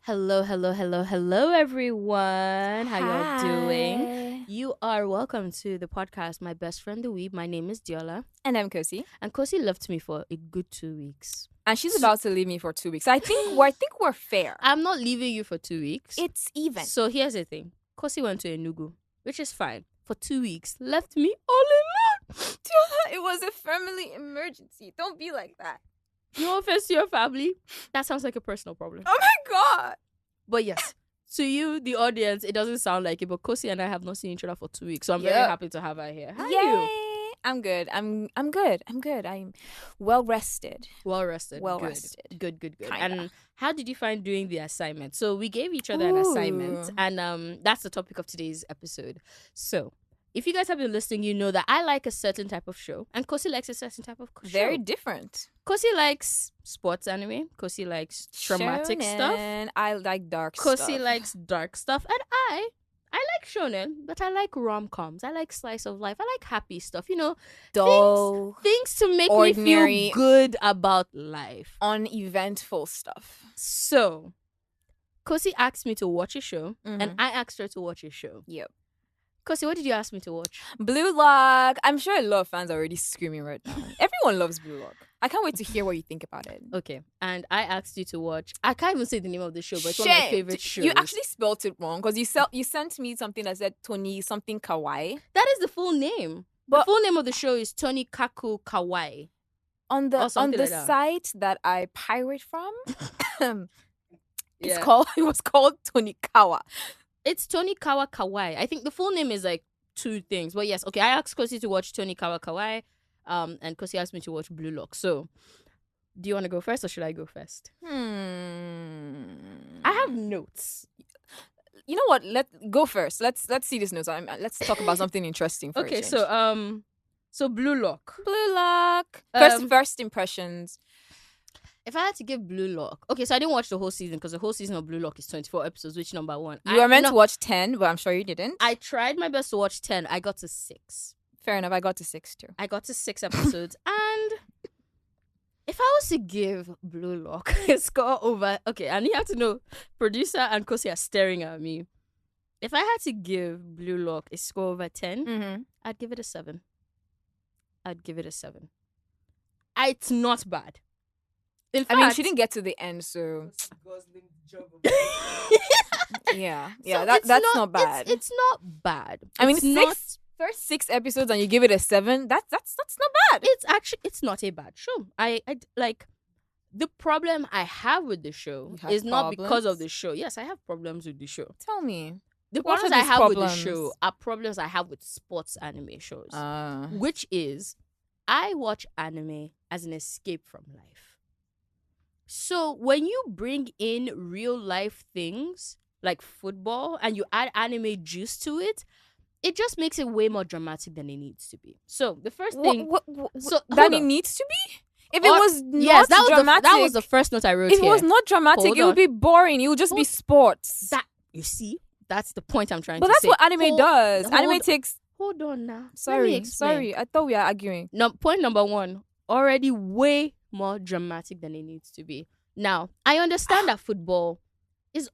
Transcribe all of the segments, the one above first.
Hello, hello, hello, hello, everyone. How y'all doing? You are welcome to the podcast, My Best Friend the Weeb. My name is Diola. And I'm Kosi. And Kosi left me for a good 2 weeks. And she's about to leave me for 2 weeks. I think we're fair. I'm not leaving you for 2 weeks. It's even. So here's the thing. Kosi went to Enugu, which is fine, for 2 weeks. Left me all alone. Diola, it was a family emergency. Don't be like that. No offense to your family. That sounds like a personal problem. Oh my God. But yes, to you, the audience, it doesn't sound like it. But Kosi and I have not seen each other for 2 weeks. So I'm very happy to have her here. How are you? I'm good. I'm good. I'm well rested. Well rested. Good. Kinda. And how did you find doing the assignment? So we gave each other an assignment. And that's the topic of today's episode. So if you guys have been listening, you know that I like a certain type of show. And Kosi likes a certain type of show. Very different. Kosi likes sports anime. Kosi likes traumatic stuff. And I like dark stuff. Kosi likes dark stuff. And I like shonen, but I like rom-coms. I like slice of life. I like happy stuff. You know, dull, things to make ordinary, me feel good about life. Uneventful stuff. So, Kosi asked me to watch a show, and I asked her to watch a show. Yep. Kosi, what did you ask me to watch? Blue Lock. I'm sure a lot of fans are already screaming right now. Everyone loves Blue Lock. I can't wait to hear what you think about it. Okay. And I asked you to watch. I can't even say the name of the show, but it's one of my favorite shows. You actually spelled it wrong because you sent me something that said Tony something Kawaii. That is the full name. But the full name of the show is Tony Kaku Kawaii. On the like site that I pirate from, it was called Tony Kawa. It's Tony Kawa Kawaii. I think the full name is like two things. But yes, okay, I asked Kosi to watch Tony Kawa Kawaii. And Kosi asked me to watch Blue Lock. So, do you want to go first or should I go first? I have notes. You know what? Let's go first. Let's see these notes. Let's talk about something interesting first. Okay, so Blue Lock. Blue Lock. First impressions. If I had to give Blue Lock, okay, so I didn't watch the whole season because the whole season of Blue Lock is 24 episodes, which number one. You were meant to watch 10, but I'm sure you didn't. I tried my best to watch 10. I got to 6. Fair enough. I got to 6 too. I got to 6 episodes. And if I was to give Blue Lock a score over... Okay, and you have to know, producer and Kosi are staring at me. If I had to give Blue Lock a score over 10, I'd give it a 7. It's not bad. In fact, I mean, she didn't get to the end, so... yeah, so that's not bad. It's not bad. I mean, first 6 episodes and you give it a 7, that's not bad. It's not a bad show. I like the problem I have with the show is not because of the show. Yes, I have problems with the show. Tell me. The problems I have with the show are problems I have with sports anime shows. Which is I watch anime as an escape from life. So when you bring in real life things like football and you add anime juice to it, it just makes it way more dramatic than it needs to be. So the first thing... it needs to be? If it was not dramatic... that was the first note I wrote here. If it was not dramatic, it would be boring. It would just be sports. You see? That's the point I'm trying to say. But that's what anime does. Anime takes... Hold on now. Sorry. I thought we were arguing. No, point number 1. Already way more dramatic than it needs to be. Now, I understand that football is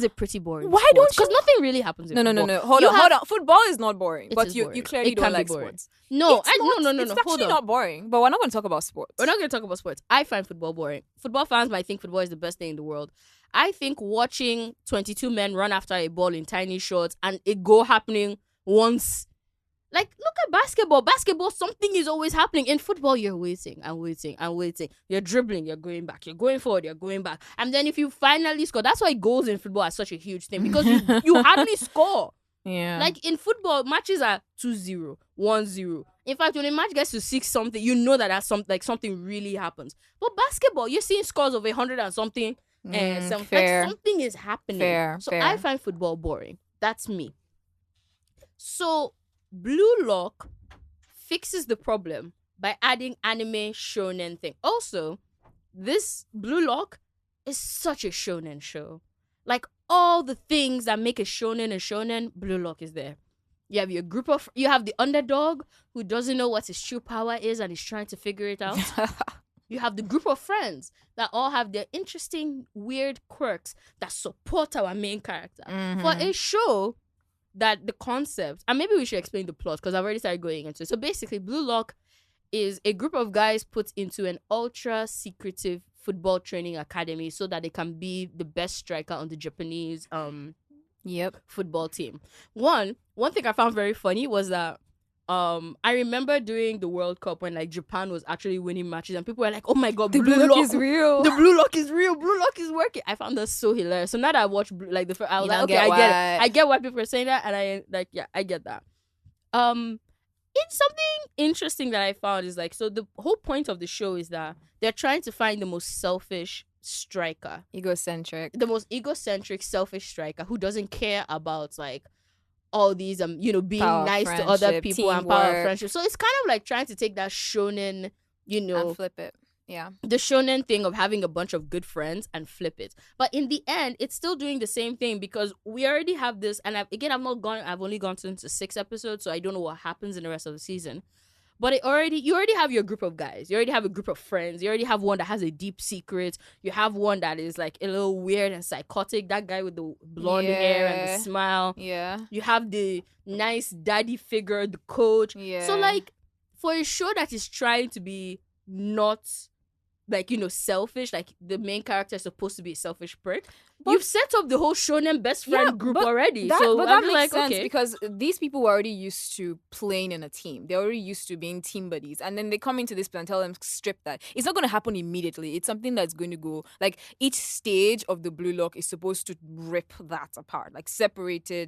a pretty boring Why sport, don't you? Because nothing really happens in football. No. Hold on. Football is not boring, but you clearly don't like sports. No. It's actually not boring, but we're not going to talk about sports. We're not going to talk about sports. I find football boring. Football fans might think football is the best thing in the world. I think watching 22 men run after a ball in tiny shorts and a goal happening once... Like, look at basketball. Basketball, something is always happening. In football, you're waiting. You're dribbling, you're going back. You're going forward, you're going back. And then if you finally score, that's why goals in football are such a huge thing. Because you hardly score. Yeah. Like, in football, matches are 2-0, 1-0. In fact, when a match gets to 6-something, you know that something really happens. But basketball, you're seeing scores of 100 and something. Fair. Like, something is happening. Fair. I find football boring. That's me. So... Blue Lock fixes the problem by adding anime shonen thing. Also, this Blue Lock is such a shonen show. Like all the things that make a shonen, Blue Lock is there. You have you have the underdog who doesn't know what his true power is and is trying to figure it out. You have the group of friends that all have their interesting, weird quirks that support our main character. For a show that the concept, and maybe we should explain the plot because I've already started going into it. So basically, Blue Lock is a group of guys put into an ultra secretive football training academy so that they can be the best striker on the Japanese football team. One thing I found very funny was that I remember during the World Cup when like Japan was actually winning matches and people were like, oh my god, the Blue Lock is real. The Blue Lock is real. Blue Lock is working. I found that so hilarious. So now that I watched like the first, I was like, okay, I get it. I get why people are saying that, and I get that. It's something interesting that I found is like, so the whole point of the show is that they're trying to find the most selfish striker, the most egocentric, selfish striker who doesn't care about like all these being power, nice to other people, teamwork, and power of friendship. So it's kind of like trying to take that shonen, and flip it. Yeah. The shonen thing of having a bunch of good friends and flip it. But in the end, it's still doing the same thing because we already have this, and I've only gone into 6 episodes, so I don't know what happens in the rest of the season. But you already have your group of guys. You already have a group of friends. You already have one that has a deep secret. You have one that is like a little weird and psychotic. That guy with the blonde hair and the smile. Yeah. You have the nice daddy figure, the coach. Yeah. So like for a show that is trying to be not like, selfish, like the main character is supposed to be a selfish prick. But you've set up the whole shonen best friend group already. But that makes sense because these people were already used to playing in a team. They're already used to being team buddies. And then they come into this plan and tell them, strip that. It's not going to happen immediately. It's something that's going to go, like each stage of the Blue Lock is supposed to rip that apart, like separate you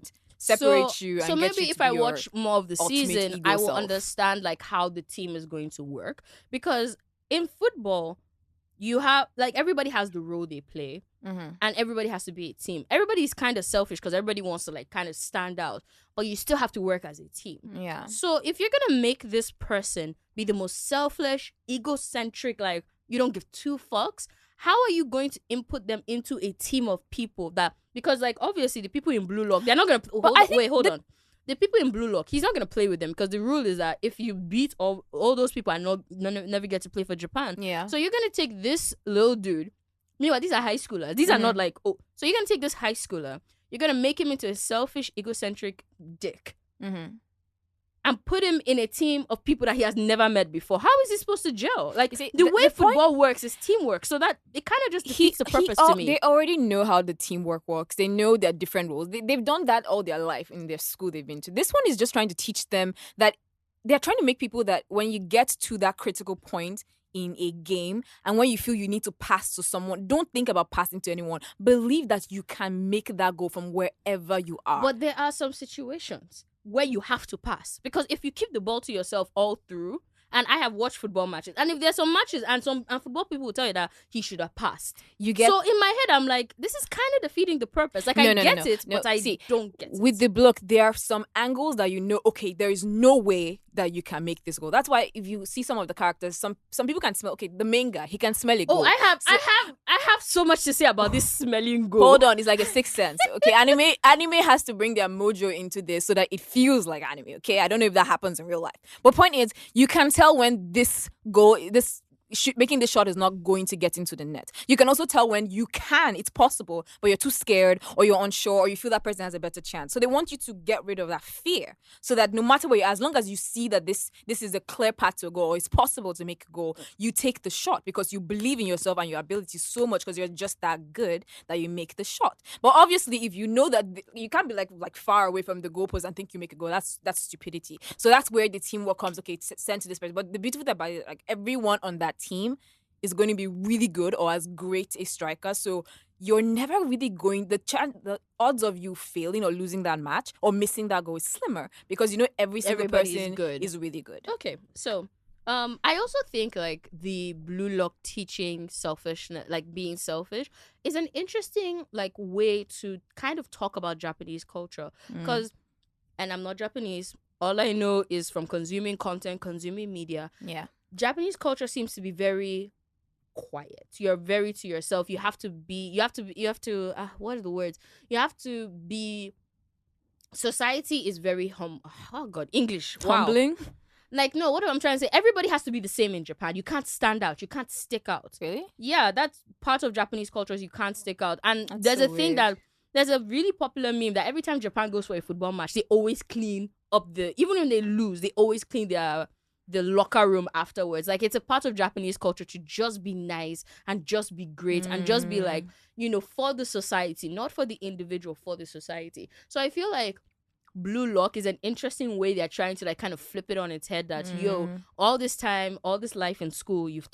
and so maybe if I watch more of the season, I will understand like how the team is going to work. Because in football, you have like everybody has the role they play, and everybody has to be a team. Everybody's kind of selfish because everybody wants to like kind of stand out, but you still have to work as a team. Yeah. So if you're gonna make this person be the most selfish, egocentric, like you don't give 2 fucks, how are you going to input them into a team of people that, because like obviously the people in Blue Lock, they're not gonna hold on. The people in Blue Lock, he's not going to play with them because the rule is that if you beat all those people and never get to play for Japan. Yeah. So you're going to take this little dude. Meanwhile, these are high schoolers. These are not like, so you're going to take this high schooler. You're going to make him into a selfish, egocentric dick. And put him in a team of people that he has never met before. How is he supposed to gel? Like, the way football works is teamwork. So that it kind of just defeats the purpose to me. They already know how the teamwork works. They know their different roles. They've done that all their life in their school they've been to. This one is just trying to teach them that they're trying to make people that when you get to that critical point in a game and when you feel you need to pass to someone, don't think about passing to anyone. Believe that you can make that goal from wherever you are. But there are some situations where you have to pass, because if you keep the ball to yourself all through, and I have watched football matches, and if there's some matches and football people will tell you that he should have passed, so in my head I'm like, this is kind of defeating the purpose. Like I get it, but I don't get it. With the block, there are some angles that okay, there is no way that you can make this goal. That's why if you see some of the characters, some people can smell. Okay, the main guy, he can smell a goal. I have so much to say about this smelling goal. Hold on, it's like a sixth sense. Okay, anime has to bring their mojo into this so that it feels like anime. Okay, I don't know if that happens in real life, but point is, you can tell when making this shot is not going to get into the net. You can also tell when it's possible, but you're too scared or you're unsure or you feel that person has a better chance. So they want you to get rid of that fear so that no matter where you are, as long as you see that this is a clear path to a goal or it's possible to make a goal, you take the shot because you believe in yourself and your ability so much because you're just that good that you make the shot. But obviously, if you know that you can't be like far away from the goalpost and think you make a goal, that's stupidity. So that's where the teamwork comes. Okay, send to this person. But the beautiful thing about it, like everyone on that team is going to be really good or as great a striker, so you're never really going, the odds of you failing or losing that match or missing that goal is slimmer because you know every single person is really good. Okay, so I also think like the Blue Lock teaching selfishness, like being selfish, is an interesting like way to kind of talk about Japanese culture because, and I'm not Japanese, all I know is from consuming content, consuming media. Yeah. Japanese culture seems to be very quiet. You're very to yourself. You have to what are the words? You have to be, society is very English. Humbling. Wow. Like, no, what I'm trying to say, everybody has to be the same in Japan. You can't stand out. You can't stick out. Really? Yeah, that's part of Japanese culture. You can't stick out. And That's there's so a thing weird. there's a really popular meme that every time Japan goes for a football match, they always clean up even when they lose, they always clean the locker room afterwards. Like, it's a part of Japanese culture to just be nice and just be great and just be like, for the society, not for the individual, for the society. So I feel like Blue Lock is an interesting way they're trying to like kind of flip it on its head that all this time, all this life in school, you've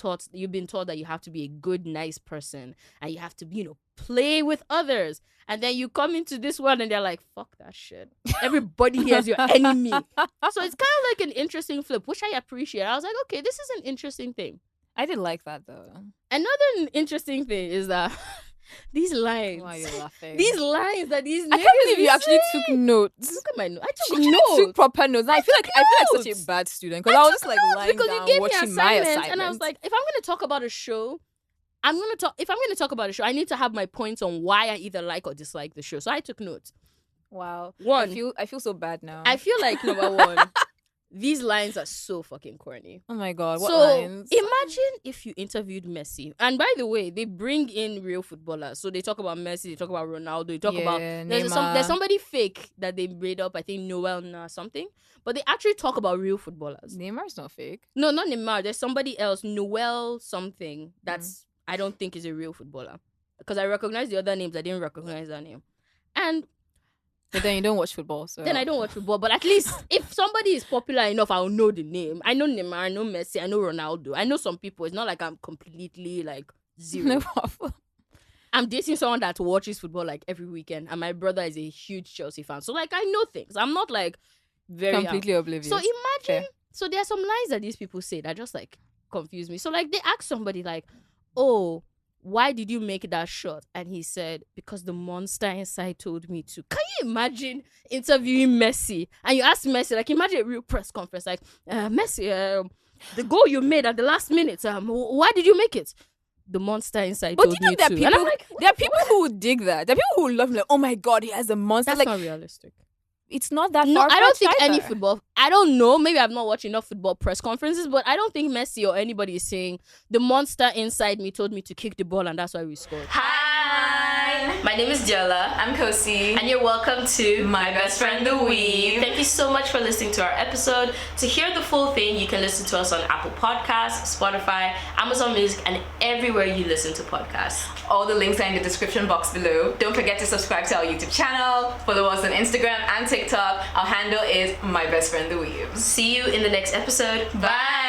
been taught that you have to be a good, nice person and you have to, play with others. And then you come into this world and they're like, fuck that shit. Everybody here is your enemy. So it's kind of like an interesting flip, which I appreciate. I was like, okay, this is an interesting thing. I did like that though. Another interesting thing is that these lines. Why are you laughing? These lines that these I can't believe you actually took notes. Look at my notes. I She took actually notes. took proper notes. I feel like notes. such a bad student because I was just like lying because down you gave watching me my assignments, assignment. and I was like, if I'm going to talk about a show, if I'm going to talk about a show, I need to have my points on why I either like or dislike the show. So I took notes. wow. One, I feel so bad now. I feel like number one, these lines are so fucking corny. Oh my god, what So lines? imagine if you interviewed Messi. And by the way, they bring in real footballers. So they talk about Messi, they talk about Ronaldo, they talk about there's Neymar. somebody fake that they made up, I think Noel something. But they actually talk about real footballers. Neymar's not fake. No, not Neymar. There's somebody else, Noel something, that's I don't think is a real footballer. Because I recognize the other names, I didn't recognize that name. And But then you don't watch football, so then I don't watch football. But at least if somebody is popular enough, I'll know the name. I know Neymar, I know Messi, I know Ronaldo. I know some people. It's not like I'm completely like zero. no problem. I'm dating someone that watches football like every weekend. And my brother is a huge Chelsea fan. So like I know things. I'm not like very Completely oblivious. So imagine, Fair. so there are some lines that these people say that just like confuse me. So like they ask somebody like, oh, why did you make that shot? And he said, because the monster inside told me to. Can you imagine interviewing Messi? And you ask Messi, like imagine a real press conference, like, Messi, the goal you made at the last minute, why did you make it? The monster inside But told you know me there are to. people, And I'm like, there are people who would dig that. There are people who love like, oh my god, he has a monster. that's Like not realistic. it's not that No, far. I don't think any football. I don't know. Maybe I've not watched enough football press conferences, but I don't think Messi or anybody is saying the monster inside me told me to kick the ball and that's why we scored. Hi, my name is Diola. I'm Kosi. And you're welcome to My Best Friend the Weave. Thank you so much for listening to our episode. To hear the full thing, you can listen to us on Apple Podcasts, Spotify, Amazon Music, and everywhere you listen to podcasts. All the links are in the description box below. Don't forget to subscribe to our YouTube channel. Follow us on Instagram and TikTok. Our handle is My Best Friend the Weaves. See you in the next episode. Bye.